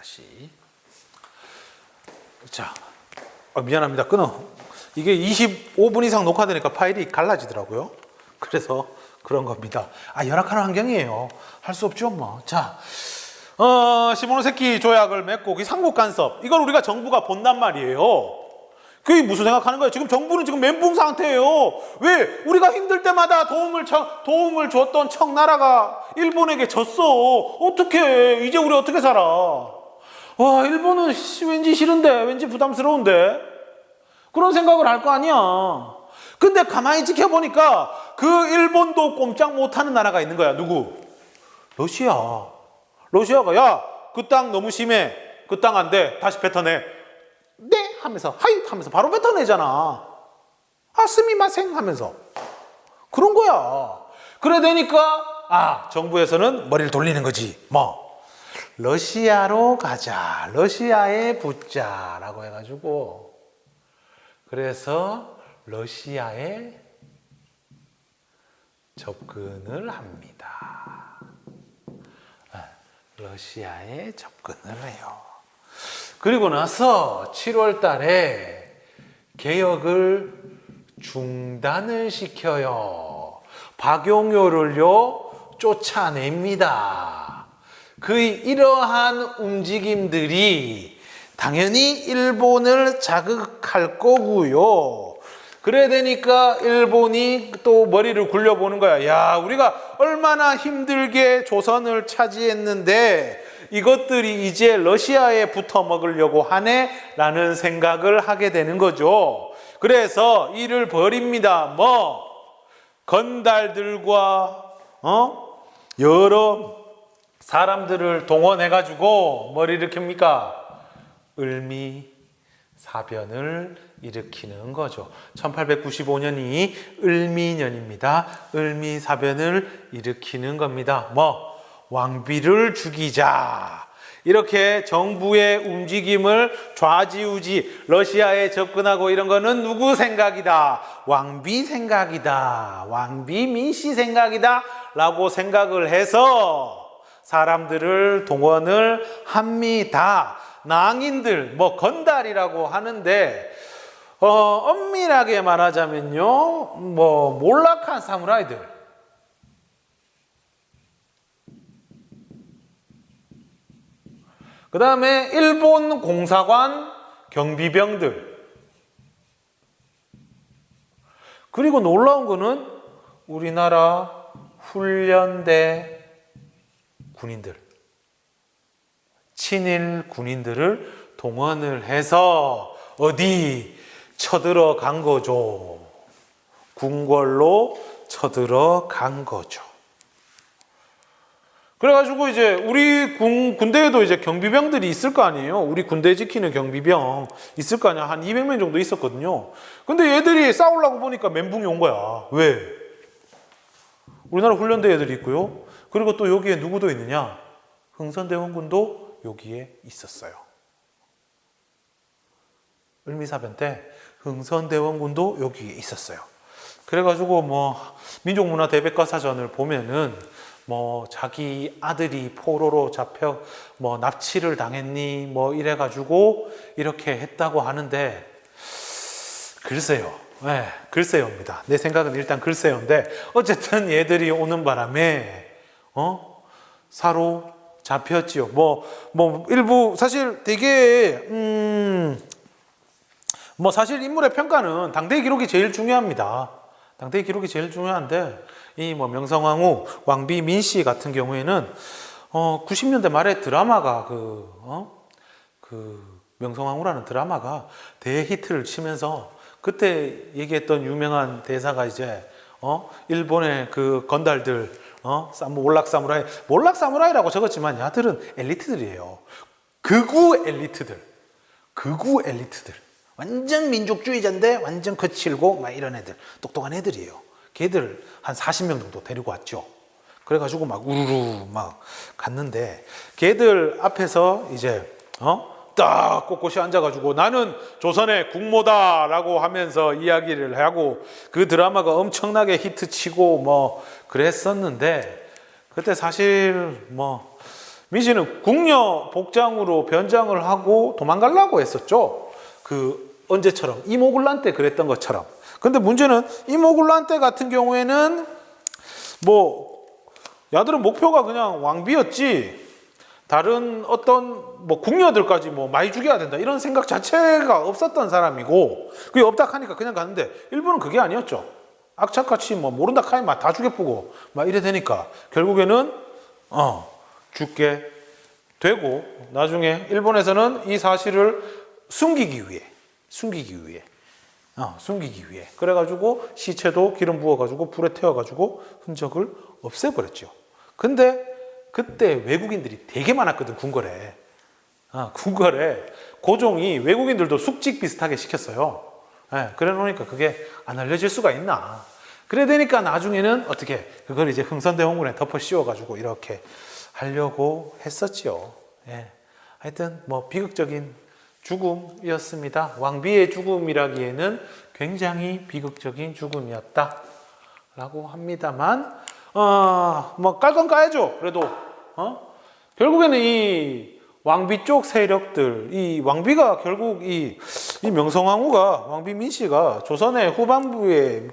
다시. 자, 미안합니다. 끊어. 이게 25분 이상 녹화되니까 파일이 갈라지더라고요. 그래서 그런 겁니다. 열악한 환경이에요. 할 수 없죠, 뭐. 자, 시모노세키 조약을 맺고 그 삼국 간섭, 이걸 우리가 정부가 본단 말이에요. 그게 무슨 생각하는 거예요? 지금 정부는 지금 멘붕 상태예요. 왜? 우리가 힘들 때마다 도움을 줬던 청나라가 일본에게 졌어. 어떻게? 이제 우리 어떻게 살아? 와, 일본은 왠지 싫은데, 왠지 부담스러운데, 그런 생각을 할 거 아니야. 근데 가만히 지켜보니까 그 일본도 꼼짝 못하는 나라가 있는 거야. 누구? 러시아. 러시아가 야, 그 땅 너무 심해. 그 땅 안 돼. 다시 뱉어내. 네 하면서 하이 하면서 바로 뱉어내잖아. 스미마생 하면서. 그런 거야. 그래 되니까 정부에서는 머리를 돌리는 거지. 러시아로 가자. 러시아에 붙자라고 해가지고, 그래서 러시아에 접근을 합니다. 러시아에 접근을 해요. 그리고 나서 7월 달에 개혁을 중단을 시켜요. 박용효를요 쫓아냅니다. 이러한 움직임들이 당연히 일본을 자극할 거고요. 그래 되니까 일본이 또 머리를 굴려보는 거야. 야, 우리가 얼마나 힘들게 조선을 차지했는데 이것들이 이제 러시아에 붙어 먹으려고 하네? 라는 생각을 하게 되는 거죠. 그래서 이를 벌입니다. 건달들과 여러 사람들을 동원해가지고 뭘 일으킵니까? 을미사변을 일으키는 거죠. 1895년이 을미년입니다. 을미사변을 일으키는 겁니다. 왕비를 죽이자. 이렇게 정부의 움직임을 좌지우지, 러시아에 접근하고 이런 거는 누구 생각이다? 왕비 생각이다. 왕비 민씨 생각이다. 라고 생각을 해서 사람들을 동원을 합니다. 낭인들, 건달이라고 하는데, 엄밀하게 말하자면요, 몰락한 사무라이들. 그 다음에 일본 공사관 경비병들. 그리고 놀라운 거는 우리나라 훈련대 군인들. 친일 군인들을 동원을 해서 어디 쳐들어간 거죠. 궁궐로 쳐들어간 거죠. 그래가지고 이제 우리 군대에도 이제 경비병들이 있을 거 아니에요. 우리 군대 지키는 경비병 있을 거 아니야. 한 200명 정도 있었거든요. 근데 얘들이 싸우려고 보니까 멘붕이 온 거야. 왜? 우리나라 훈련대 애들이 있고요. 그리고 또 여기에 누구도 있느냐? 흥선대원군도 여기에 있었어요. 을미사변 때 흥선대원군도 여기에 있었어요. 그래가지고 민족문화대백과사전을 보면은 자기 아들이 포로로 잡혀 납치를 당했니 이래가지고 이렇게 했다고 하는데, 글쎄요. 네, 글쎄요입니다. 내 생각은 일단 글쎄요인데, 어쨌든 얘들이 오는 바람에 사로잡혔지요. 일부 사실 되게 사실 인물의 평가는 당대의 기록이 제일 중요합니다. 당대의 기록이 제일 중요한데, 이 명성황후, 왕비 민씨 같은 경우에는 90년대 말에 드라마가 명성황후라는 드라마가 대히트를 치면서, 그때 얘기했던 유명한 대사가 이제 일본의 그 건달들, 몰락 사무라이라고 적었지만 야들은 엘리트들이에요. 극우 엘리트들. 완전 민족주의자인데 완전 거칠고 이런 애들, 똑똑한 애들이에요. 걔들 한 40명 정도 데리고 왔죠. 그래가지고 우르르 갔는데, 걔들 앞에서 이제 딱 꼿꼿이 앉아가지고 나는 조선의 국모다라고 하면서 이야기를 하고, 그 드라마가 엄청나게 히트치고 그랬었는데, 그때 사실 민씨는 궁녀 복장으로 변장을 하고 도망가려고 했었죠. 그 언제처럼 이모굴란 때 그랬던 것처럼. 근데 문제는 이모굴란 때 같은 경우에는 뭐 야들은 목표가 그냥 왕비였지 다른 어떤 뭐 궁녀들까지 뭐 많이 죽여야 된다 이런 생각 자체가 없었던 사람이고 그게 없다 하니까 그냥 가는데 일본은 그게 아니었죠. 악착같이 뭐 모른다 카이만 다 죽여쁘고 막 이래 되니까 결국에는 죽게 되고 나중에 일본에서는 이 사실을 숨기기 위해 그래가지고 시체도 기름 부어가지고 불에 태워가지고 흔적을 없애버렸죠. 근데 그때 외국인들이 되게 많았거든. 궁궐에 고종이 외국인들도 숙직 비슷하게 시켰어요. 그래 놓으니까 그게 안 알려질 수가 있나. 그래 되니까 나중에는 어떻게 그걸 이제 흥선대원군에 덮어 씌워가지고 이렇게 하려고 했었지요. 하여튼 뭐 비극적인 죽음이었습니다. 왕비의 죽음이라기에는 굉장히 비극적인 죽음이었다라고 합니다만, 뭐 깔 건 까야죠. 그래도 결국에는 이 왕비 쪽 세력들, 이 왕비가 결국 이 명성황후가 왕비 민씨가 조선의 후반부에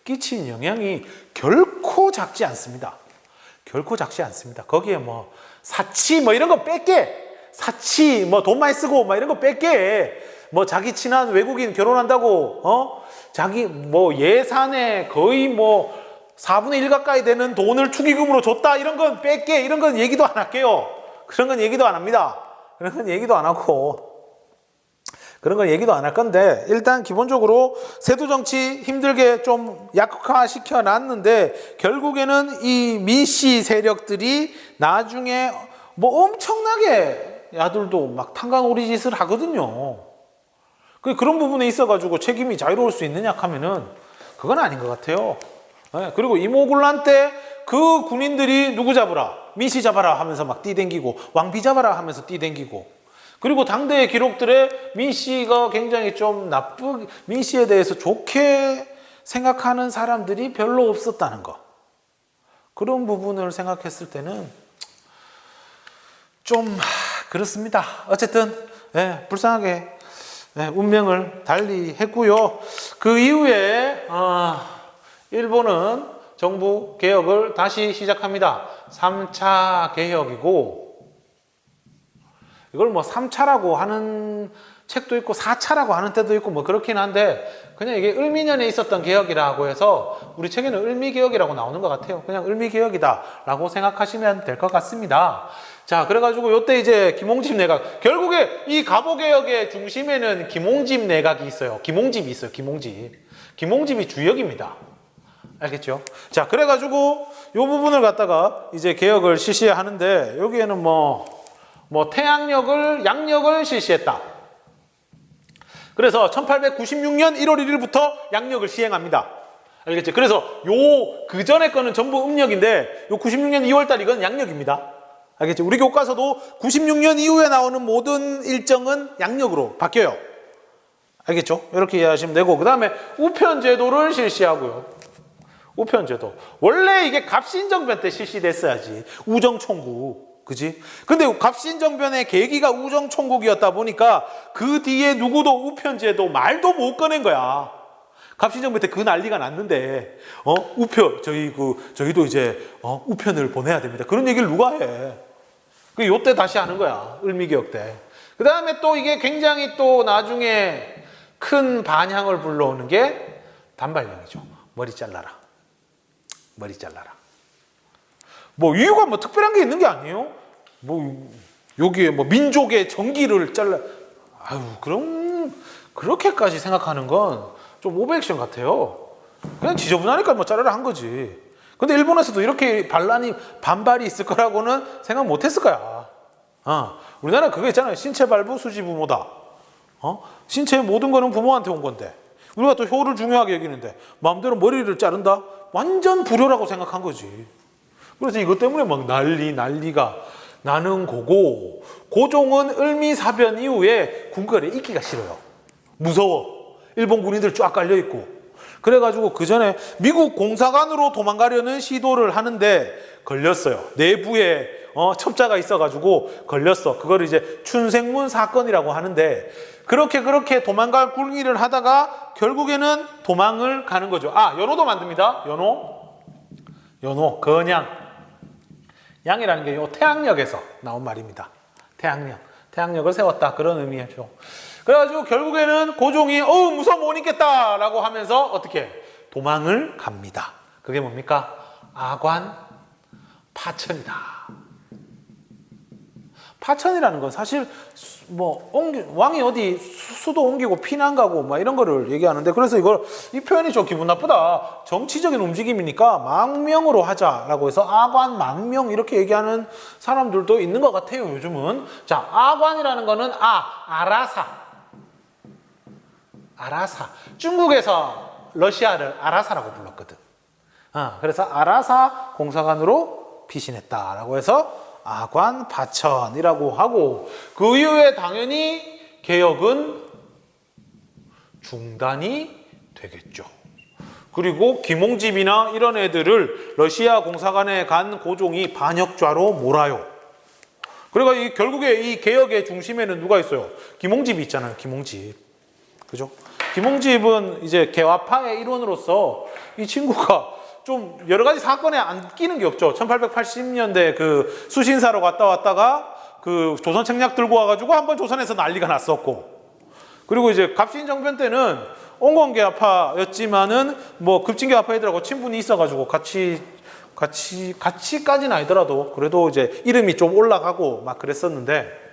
끼친 영향이 결코 작지 않습니다. 결코 작지 않습니다. 거기에 뭐 사치 뭐 이런 거 뺄게. 사치 뭐 돈 많이 쓰고 막 이런 거 뺄게. 뭐 자기 친한 외국인 결혼한다고 자기 뭐 예산에 거의 뭐 4분의 1 가까이 되는 돈을 축의금으로 줬다 이런 건 뺄게. 이런 건 얘기도 안 할게요. 그런 건 얘기도 안 합니다. 그런 건 얘기도 안 하고 그런 건 얘기도 안 할 건데 일단 기본적으로 세도 정치 힘들게 좀 약화시켜 놨는데 결국에는 이 민씨 세력들이 나중에 뭐 엄청나게 야들도 막 탄광오리 짓을 하거든요. 그런 부분에 있어가지고 책임이 자유로울 수 있느냐 하면은 그건 아닌 것 같아요. 그리고 이모군란 때 그 군인들이 누구 잡으라 민씨 잡아라 하면서 막 뛰댕기고 왕비 잡아라 하면서 뛰댕기고 그리고 당대의 기록들에 민씨가 굉장히 좀 민씨에 대해서 좋게 생각하는 사람들이 별로 없었다는 거. 그런 부분을 생각했을 때는 좀 그렇습니다. 어쨌든 불쌍하게 운명을 달리했고요. 그 이후에 일본은 정부 개혁을 다시 시작합니다. 3차 개혁이고 이걸 뭐 3차라고 하는 책도 있고 4차라고 하는 때도 있고 뭐 그렇긴 한데 그냥 이게 을미년에 있었던 개혁이라고 해서 우리 책에는 을미개혁이라고 나오는 것 같아요. 그냥 을미개혁이다 라고 생각하시면 될 것 같습니다. 자, 그래가지고 요때 이제 김홍집 내각 결국에 이 갑오개혁의 중심에는 김홍집 내각이 있어요. 김홍집이 있어요. 김홍집이 주역입니다. 알겠죠? 자, 그래가지고 요 부분을 갖다가 이제 개혁을 실시하는데 여기에는 뭐 양력을 실시했다. 그래서 1896년 1월 1일부터 양력을 시행합니다. 알겠죠? 그래서 그 전에 거는 전부 음력인데 요 96년 2월달 이건 양력입니다. 알겠죠? 우리 교과서도 96년 이후에 나오는 모든 일정은 양력으로 바뀌어요. 알겠죠? 이렇게 이해하시면 되고 그 다음에 우편제도를 실시하고요. 우편제도. 원래 이게 갑신정변 때 실시됐어야지. 우정총국. 그지? 근데 갑신정변의 계기가 우정총국이었다 보니까 그 뒤에 누구도 우편제도 말도 못 꺼낸 거야. 갑신정변 때 그 난리가 났는데, 저희도 이제, 우편을 보내야 됩니다. 그런 얘기를 누가 해? 요때 다시 하는 거야. 을미개혁 때. 그 다음에 또 이게 굉장히 또 나중에 큰 반향을 불러오는 게 단발령이죠. 머리 잘라라. 뭐 이유가 뭐 특별한 게 있는 게 아니에요. 뭐 여기에 뭐 민족의 정기를 잘라. 그럼 그렇게까지 생각하는 건 좀 오버액션 같아요. 그냥 지저분하니까 뭐 자르라 한 거지. 근데 일본에서도 이렇게 반발이 있을 거라고는 생각 못 했을 거야. 우리나라 그거 있잖아요. 신체 발부 수지 부모다. 신체의 모든 거는 부모한테 온 건데 우리가 또 효를 중요하게 여기는데 마음대로 머리를 자른다? 완전 불효라고 생각한 거지. 그래서 이것 때문에 막 난리가 나는 거고 고종은 을미사변 이후에 궁궐에 있기가 싫어요. 무서워. 일본 군인들 쫙 깔려있고 그래가지고 그 전에 미국 공사관으로 도망가려는 시도를 하는데 걸렸어요. 내부에 첩자가 있어가지고 걸렸어. 그걸 이제 춘생문 사건이라고 하는데 그렇게 도망갈 굴기를 하다가 결국에는 도망을 가는 거죠. 연호도 만듭니다. 연호, 건양. 양이라는 게 요 태양력에서 나온 말입니다. 태양력을 세웠다 그런 의미죠. 그래가지고 결국에는 고종이 무서워 못 있겠다라고 하면서 어떻게 도망을 갑니다. 그게 뭡니까? 아관 파천이다. 파천이라는 건 사실 왕이 어디 수도 옮기고 피난 가고 막 이런 거를 얘기하는데, 그래서 이 표현이 좀 기분 나쁘다. 정치적인 움직임이니까 망명으로 하자라고 해서 아관 망명 이렇게 얘기하는 사람들도 있는 것 같아요, 요즘은. 자, 아관이라는 거는 아라사. 중국에서 러시아를 아라사라고 불렀거든. 그래서 아라사 공사관으로 피신했다라고 해서 아관 파천이라고 하고, 그 이후에 당연히 개혁은 중단이 되겠죠. 그리고 김홍집이나 이런 애들을 러시아 공사관에 간 고종이 반역좌로 몰아요. 그러니까 결국에 이 개혁의 중심에는 누가 있어요? 김홍집이 있잖아요. 김홍집. 그죠? 김홍집은 이제 개화파의 일원으로서 이 친구가 좀 여러 가지 사건에 안 끼는 게 없죠. 1880년대 그 수신사로 갔다 왔다가 그 조선 책략 들고 와가지고 한번 조선에서 난리가 났었고, 그리고 이제 갑신정변 때는 온건개화파였지만은 급진개화파 애들하고 친분이 있어가지고 같이까지는 아니더라도 그래도 이제 이름이 좀 올라가고 막 그랬었는데,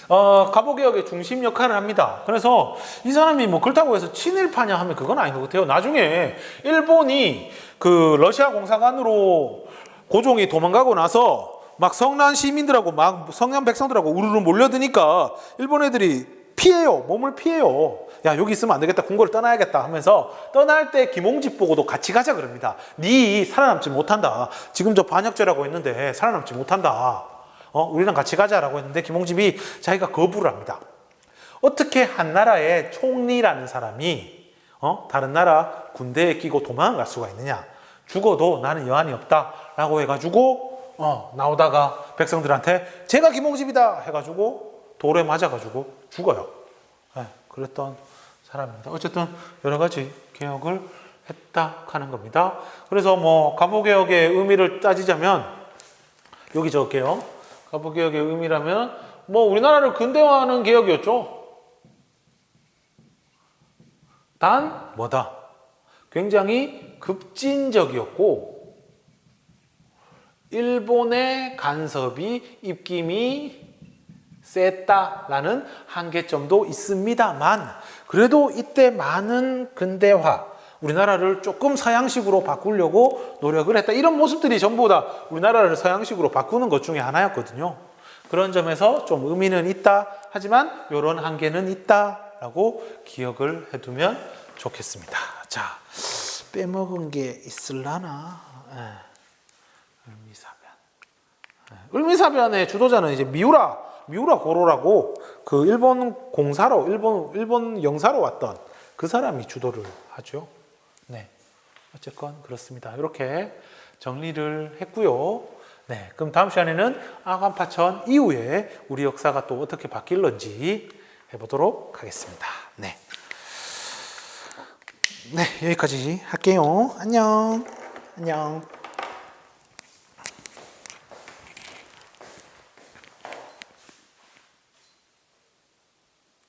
갑오개혁의 중심 역할을 합니다. 그래서 이 사람이 그렇다고 해서 친일파냐 하면 그건 아닌 것 같아요. 나중에 일본이 그 러시아 공사관으로 고종이 도망가고 나서 막 성난 시민들하고 막 성난 백성들하고 우르르 몰려드니까 일본 애들이 몸을 피해요. 야, 여기 있으면 안 되겠다. 궁궐을 떠나야겠다 하면서 떠날 때 김홍집 보고도 같이 가자 그럽니다. 네 살아남지 못한다. 지금 저 반역죄라고 했는데 살아남지 못한다. 우리랑 같이 가자라고 했는데 김홍집이 자기가 거부를 합니다. 어떻게 한 나라의 총리라는 사람이 다른 나라 군대에 끼고 도망갈 수가 있느냐. 죽어도 나는 여한이 없다라고 해가지고 나오다가 백성들한테 제가 김홍집이다 해가지고 돌에 맞아가지고 죽어요. 그랬던 사람입니다. 어쨌든 여러 가지 개혁을 했다 하는 겁니다. 그래서 갑오개혁의 의미를 따지자면 여기 적을게요. 갑오개혁의 의미라면 우리나라를 근대화하는 개혁이었죠. 단 굉장히 급진적이었고 일본의 간섭이 입김이 셌다라는 한계점도 있습니다만, 그래도 이때 많은 근대화, 우리나라를 조금 서양식으로 바꾸려고 노력을 했다. 이런 모습들이 전부 다 우리나라를 서양식으로 바꾸는 것 중에 하나였거든요. 그런 점에서 좀 의미는 있다. 하지만 이런 한계는 있다라고 기억을 해두면 좋겠습니다. 자, 빼먹은 게 있을라나? 을미사변의 주도자는 이제 미우라 고로라고 그 일본 공사로 일본 영사로 왔던 그 사람이 주도를 하죠. 네, 어쨌건 그렇습니다. 이렇게 정리를 했고요. 네, 그럼 다음 시간에는 아관파천 이후에 우리 역사가 또 어떻게 바뀔런지 해보도록 하겠습니다. 네, 여기까지 할게요. 안녕.